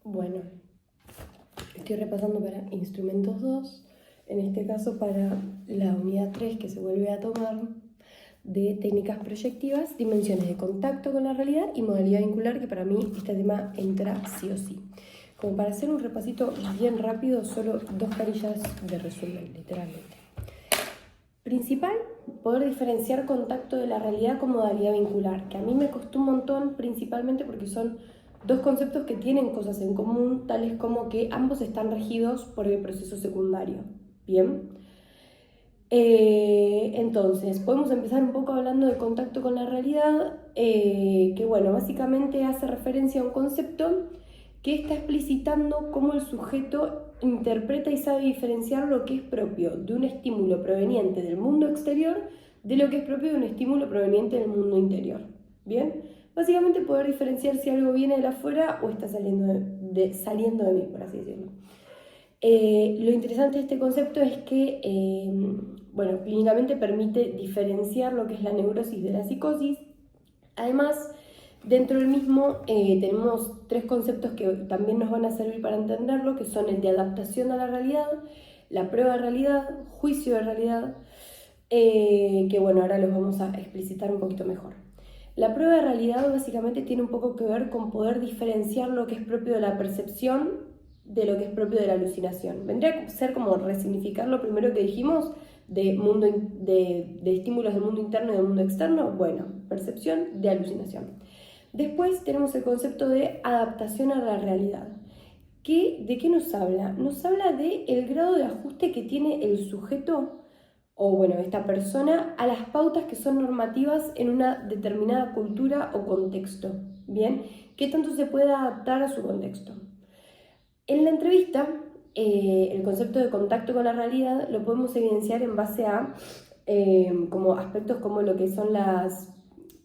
Bueno, estoy repasando para instrumentos 2, en este caso para la unidad 3 que se vuelve a tomar de técnicas proyectivas, dimensiones de contacto con la realidad y modalidad vincular, que para mí este tema entra sí o sí. Como para hacer un repasito bien rápido, solo 2 carillas de resumen, literalmente. Principal, poder diferenciar contacto de la realidad con modalidad vincular, que a mí me costó un montón, principalmente porque son dos conceptos que tienen cosas en común, tales como que ambos están regidos por el proceso secundario. Bien. Entonces, podemos empezar un poco hablando de contacto con la realidad, que bueno, básicamente hace referencia a un concepto que está explicitando cómo el sujeto interpreta y sabe diferenciar lo que es propio de un estímulo proveniente del mundo exterior de lo que es propio de un estímulo proveniente del mundo interior. ¿Bien? Básicamente poder diferenciar si algo viene de afuera o está saliendo saliendo de mí, por así decirlo. Lo interesante de este concepto es que, bueno, clínicamente permite diferenciar lo que es la neurosis de la psicosis. Además, dentro del mismo tenemos 3 conceptos que también nos van a servir para entenderlo, que son el de adaptación a la realidad, la prueba de realidad, juicio de realidad, que bueno, ahora los vamos a explicitar un poquito mejor. La prueba de realidad básicamente tiene un poco que ver con poder diferenciar lo que es propio de la percepción de lo que es propio de la alucinación. Vendría a ser como resignificar lo primero que dijimos de estímulos del mundo interno y del mundo externo. Bueno, percepción de alucinación. Después tenemos el concepto de adaptación a la realidad. ¿De qué nos habla? Nos habla del grado de ajuste que tiene el sujeto o bueno, esta persona a las pautas que son normativas en una determinada cultura o contexto. Bien, ¿qué tanto se puede adaptar a su contexto? En la entrevista, el concepto de contacto con la realidad lo podemos evidenciar en base a como aspectos como lo que son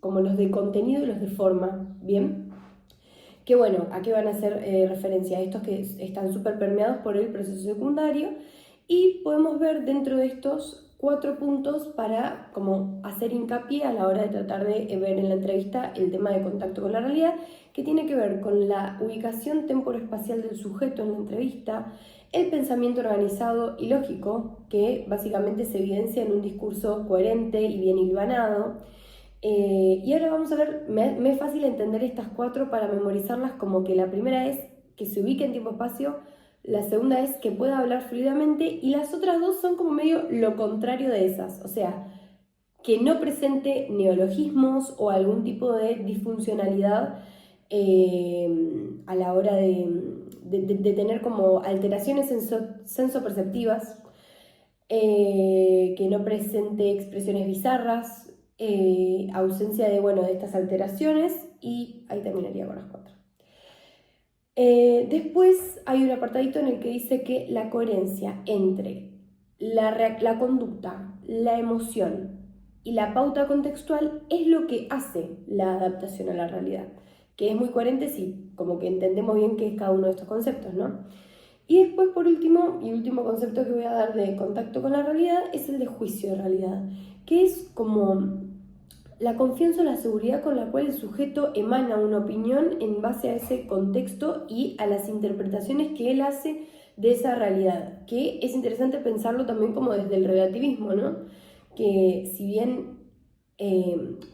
como los de contenido y los de forma, ¿bien? Que bueno, ¿a qué van a hacer referencia? Estos que están súper permeados por el proceso secundario, y podemos ver dentro de estos 4 puntos para como hacer hincapié a la hora de tratar de ver en la entrevista el tema de contacto con la realidad, que tiene que ver con la ubicación temporoespacial del sujeto en la entrevista, el pensamiento organizado y lógico, que básicamente se evidencia en un discurso coherente y bien hilvanado. Y ahora vamos a ver, me es fácil entender estas 4 para memorizarlas, como que la primera es que se ubique en tiempo-espacio, la segunda es que pueda hablar fluidamente, y las otras 2 son como medio lo contrario de esas, o sea, que no presente neologismos o algún tipo de disfuncionalidad a la hora de tener como alteraciones sensoperceptivas, que no presente expresiones bizarras, ausencia de, bueno, de estas alteraciones, y ahí terminaría con las 4. Después hay un apartadito en el que dice que la coherencia entre la conducta, la emoción y la pauta contextual es lo que hace la adaptación a la realidad, que es muy coherente si como que entendemos bien qué es cada uno de estos conceptos, ¿no? Y después, por último, y último concepto que voy a dar de contacto con la realidad, es el de juicio de realidad, que es como la confianza o la seguridad con la cual el sujeto emana una opinión en base a ese contexto y a las interpretaciones que él hace de esa realidad, que es interesante pensarlo también como desde el relativismo, ¿no? Que si bien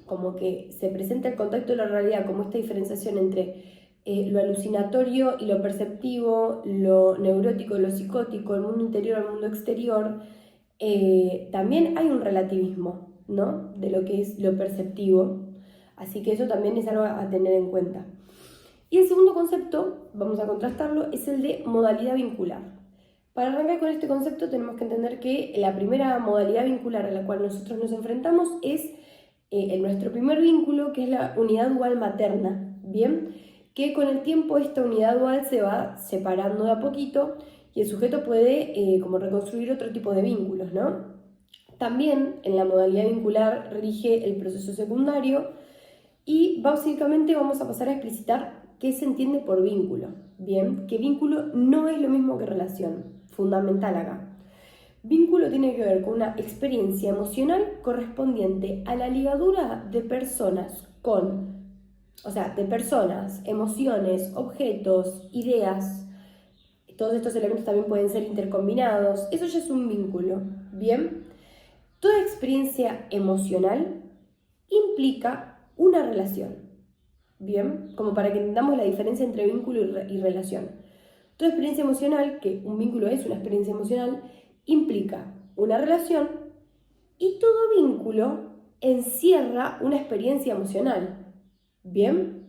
como que se presenta el contacto de la realidad como esta diferenciación entre lo alucinatorio y lo perceptivo, lo neurótico y lo psicótico, el mundo interior y el mundo exterior, también hay un relativismo, ¿no? De lo que es lo perceptivo, así que eso también es algo a tener en cuenta. Y el segundo concepto, vamos a contrastarlo, es el de modalidad vincular. Para arrancar con este concepto tenemos que entender que la primera modalidad vincular a la cual nosotros nos enfrentamos es en nuestro primer vínculo, que es la unidad dual materna, ¿bien? Que con el tiempo esta unidad dual se va separando de a poquito y el sujeto puede como reconstruir otro tipo de vínculos, ¿no? También en la modalidad vincular rige el proceso secundario, y básicamente vamos a pasar a explicitar qué se entiende por vínculo, ¿bien? Que vínculo no es lo mismo que relación, fundamental acá. Vínculo tiene que ver con una experiencia emocional correspondiente a la ligadura de personas con o sea, de personas, emociones, objetos, ideas, todos estos elementos también pueden ser intercombinados, eso ya es un vínculo, ¿bien? Toda experiencia emocional implica una relación, ¿bien? Como para que entendamos la diferencia entre vínculo y relación. Toda experiencia emocional, que un vínculo es una experiencia emocional, implica una relación y todo vínculo encierra una experiencia emocional, ¿bien?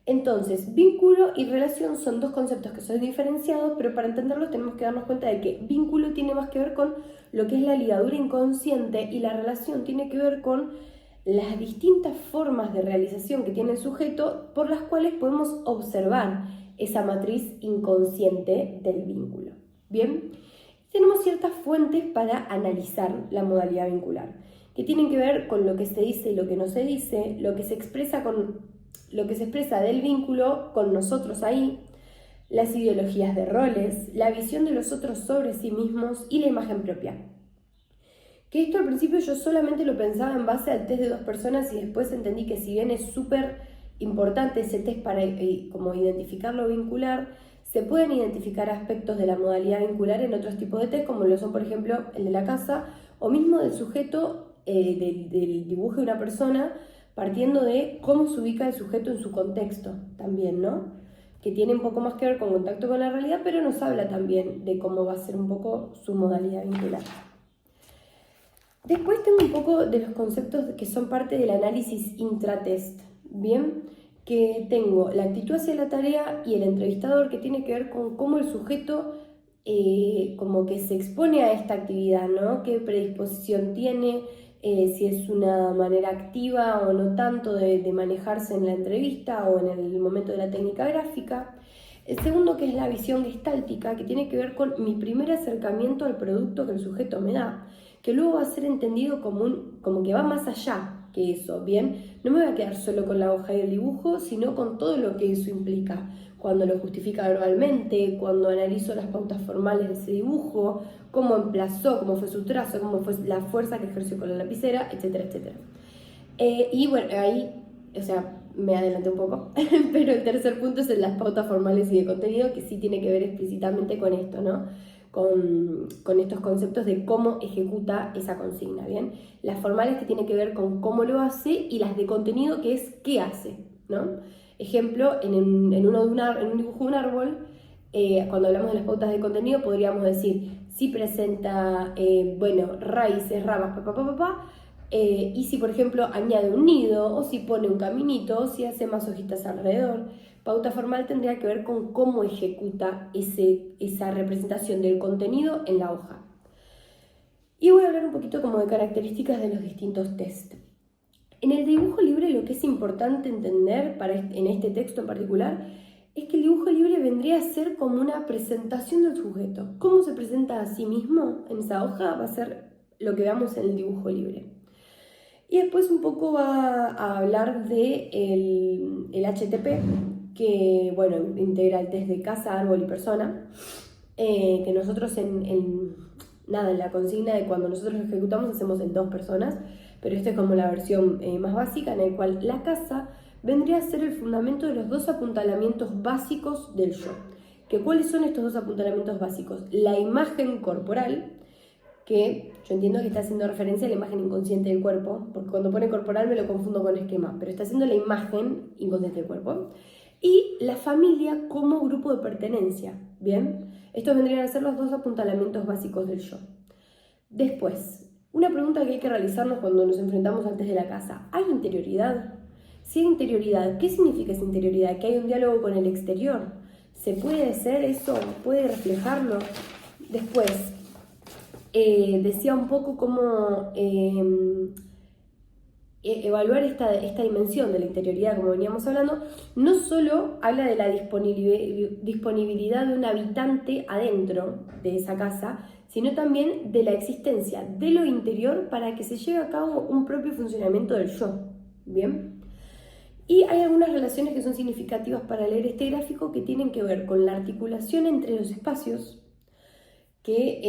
Entonces, vínculo y relación son dos conceptos que son diferenciados, pero para entenderlos tenemos que darnos cuenta de que vínculo tiene más que ver con lo que es la ligadura inconsciente y la relación tiene que ver con las distintas formas de realización que tiene el sujeto por las cuales podemos observar esa matriz inconsciente del vínculo. ¿Bien? Tenemos ciertas fuentes para analizar la modalidad vincular, que tienen que ver con lo que se dice y lo que no se dice, lo que se expresa del vínculo con nosotros ahí, las ideologías de roles, la visión de los otros sobre sí mismos y la imagen propia. Que esto al principio yo solamente lo pensaba en base al test de 2 personas y después entendí que si bien es súper importante ese test para como identificar lo vincular, se pueden identificar aspectos de la modalidad vincular en otros tipos de test, como lo son por ejemplo el de la casa o mismo del sujeto, del dibujo de una persona, partiendo de cómo se ubica el sujeto en su contexto también, ¿no? Que tiene un poco más que ver con contacto con la realidad, pero nos habla también de cómo va a ser un poco su modalidad vincular. Después tengo un poco de los conceptos que son parte del análisis intratest, ¿bien? Que tengo la actitud hacia la tarea y el entrevistador, que tiene que ver con cómo el sujeto como que se expone a esta actividad, ¿no? Qué predisposición tiene, si es una manera activa o no tanto de manejarse en la entrevista o en el momento de la técnica gráfica. El segundo, que es la visión gestáltica, que tiene que ver con mi primer acercamiento al producto que el sujeto me da, que luego va a ser entendido como que va más allá que eso, ¿bien? No me voy a quedar solo con la hoja y el dibujo, sino con todo lo que eso implica, cuando lo justifica verbalmente, cuando analizo las pautas formales de ese dibujo, cómo emplazó, cómo fue su trazo, cómo fue la fuerza que ejerció con la lapicera, etcétera, etcétera. Y bueno, ahí, o sea, me adelanté un poco, pero el tercer punto es en las pautas formales y de contenido, que sí tiene que ver explícitamente con esto, ¿no? Con estos conceptos de cómo ejecuta esa consigna, ¿bien? Las formales que tienen que ver con cómo lo hace y las de contenido que es qué hace, ¿no? Ejemplo, en un dibujo de un árbol, cuando hablamos de las pautas de contenido podríamos decir si presenta, raíces, ramas, y si por ejemplo añade un nido o si pone un caminito o si hace más hojitas alrededor. Pauta formal tendría que ver con cómo ejecuta esa representación del contenido en la hoja. Y voy a hablar un poquito como de características de los distintos test. En el dibujo libre lo que es importante entender en este texto en particular es que el dibujo libre vendría a ser como una presentación del sujeto. Cómo se presenta a sí mismo en esa hoja va a ser lo que veamos en el dibujo libre. Y después un poco va a hablar de el HTP, que bueno, integra el test de casa, árbol y persona, que nosotros en la consigna de cuando nosotros lo ejecutamos hacemos en 2 personas, pero esta es como la versión más básica, en la cual la casa vendría a ser el fundamento de los 2 apuntalamientos básicos del yo. ¿Cuáles son estos 2 apuntalamientos básicos? La imagen corporal, que yo entiendo que está haciendo referencia a la imagen inconsciente del cuerpo, porque cuando pone corporal me lo confundo con esquema, pero está haciendo la imagen inconsciente del cuerpo. Y la familia como grupo de pertenencia, ¿bien? Estos vendrían a ser los 2 apuntalamientos básicos del yo. Después, una pregunta que hay que realizarnos cuando nos enfrentamos al test de la casa. ¿Hay interioridad? Si hay interioridad, ¿qué significa esa interioridad? ¿Que hay un diálogo con el exterior? ¿Se puede ser eso? ¿Puede reflejarlo? Después, decía un poco cómo evaluar esta dimensión de la interioridad, como veníamos hablando, no solo habla de la disponibilidad de un habitante adentro de esa casa, sino también de la existencia de lo interior para que se lleve a cabo un propio funcionamiento del yo. ¿Bien? Y hay algunas relaciones que son significativas para leer este gráfico que tienen que ver con la articulación entre los espacios, que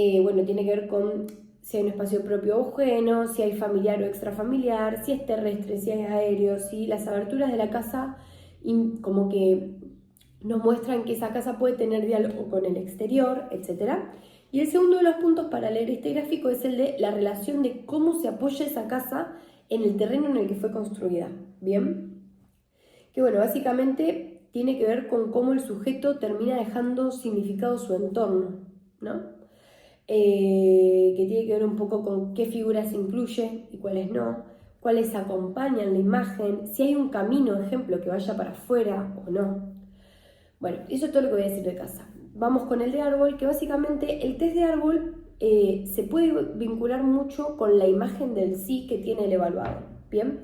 tiene que ver con si hay un espacio propio o ajeno, si hay familiar o extrafamiliar, si es terrestre, si es aéreo, si las aberturas de la casa como que nos muestran que esa casa puede tener diálogo con el exterior, etc. Y el segundo de los puntos para leer este gráfico es el de la relación de cómo se apoya esa casa en el terreno en el que fue construida. ¿Bien? Que bueno, básicamente tiene que ver con cómo el sujeto termina dejando significado a su entorno, ¿no? Que tiene que ver un poco con qué figuras incluye y cuáles no, cuáles acompañan la imagen, si hay un camino, ejemplo, que vaya para afuera o no. Bueno, eso es todo lo que voy a decir de casa. Vamos con el de árbol, que básicamente el test de árbol se puede vincular mucho con la imagen del sí que tiene el evaluado. Bien,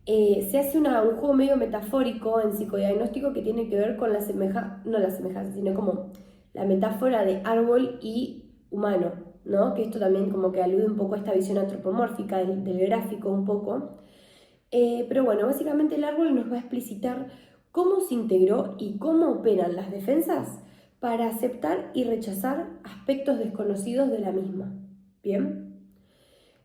se hace un juego medio metafórico en psicodiagnóstico que tiene que ver con no la semejanza, sino como la metáfora de árbol y humano, ¿no? Que esto también como que alude un poco a esta visión antropomórfica del gráfico un poco. Pero bueno, básicamente el árbol nos va a explicitar cómo se integró y cómo operan las defensas para aceptar y rechazar aspectos desconocidos de la misma. ¿Bien?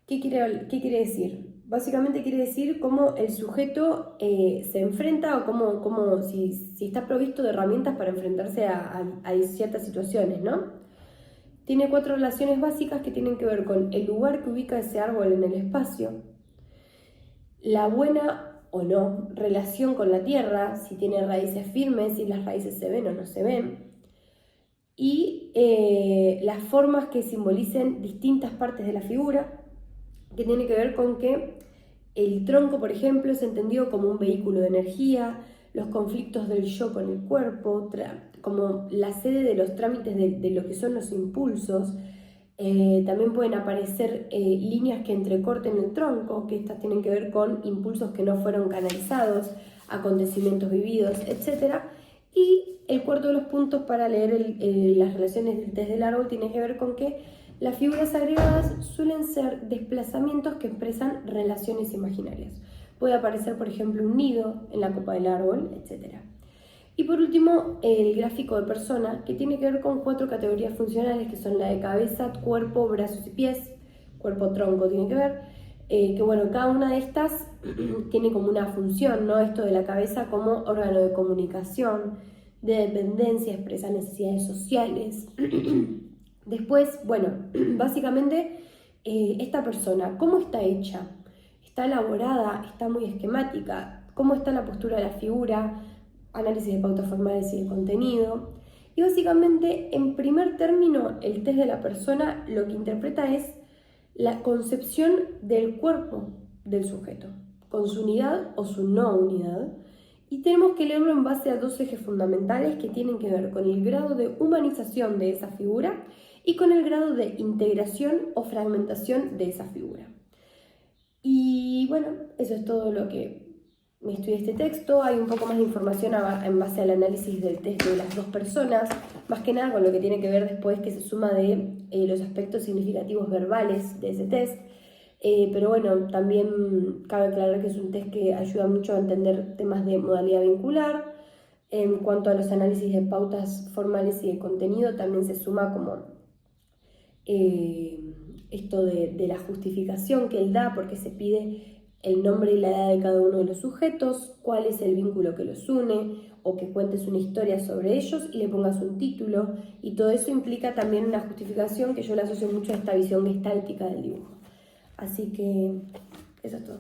¿Qué quiere decir? Básicamente quiere decir cómo el sujeto se enfrenta o cómo si está provisto de herramientas para enfrentarse a ciertas situaciones, ¿no? Tiene 4 relaciones básicas que tienen que ver con el lugar que ubica ese árbol en el espacio, la buena o no relación con la tierra, si tiene raíces firmes, si las raíces se ven o no se ven, y las formas que simbolicen distintas partes de la figura, que tiene que ver con que el tronco, por ejemplo, es entendido como un vehículo de energía, los conflictos del yo con el cuerpo, como la sede de los trámites de lo que son los impulsos. También pueden aparecer líneas que entrecorten el tronco, que estas tienen que ver con impulsos que no fueron canalizados, acontecimientos vividos, etc. Y el cuarto de los puntos para leer las relaciones del test del árbol tiene que ver con que las figuras agregadas suelen ser desplazamientos que expresan relaciones imaginarias. Puede aparecer, por ejemplo, un nido en la copa del árbol, etc. Y por último, el gráfico de persona, que tiene que ver con 4 categorías funcionales, que son la de cabeza, cuerpo, brazos y pies, cuerpo-tronco tiene que ver, que bueno, cada una de estas tiene como una función, ¿no? Esto de la cabeza como órgano de comunicación, de dependencia, expresa necesidades sociales. Después, bueno, básicamente esta persona, ¿cómo está hecha? ¿Está elaborada? ¿Está muy esquemática? ¿Cómo está la postura de la figura? Análisis de pautas formales y de contenido. Y básicamente, en primer término, el test de la persona lo que interpreta es la concepción del cuerpo del sujeto, con su unidad o su no unidad. Y tenemos que leerlo en base a 2 ejes fundamentales que tienen que ver con el grado de humanización de esa figura y con el grado de integración o fragmentación de esa figura. Y bueno, eso es todo lo que me estudié este texto. Hay un poco más de información en base al análisis del test de las 2 personas, más que nada con lo que tiene que ver después que se suma de los aspectos significativos verbales de ese test. Pero bueno, también cabe aclarar que es un test que ayuda mucho a entender temas de modalidad vincular. En cuanto a los análisis de pautas formales y de contenido, también se suma como esto de la justificación que él da, porque se pide el nombre y la edad de cada uno de los sujetos, cuál es el vínculo que los une, o que cuentes una historia sobre ellos y le pongas un título, y todo eso implica también una justificación que yo le asocio mucho a esta visión gestáltica del dibujo. Así que eso es todo.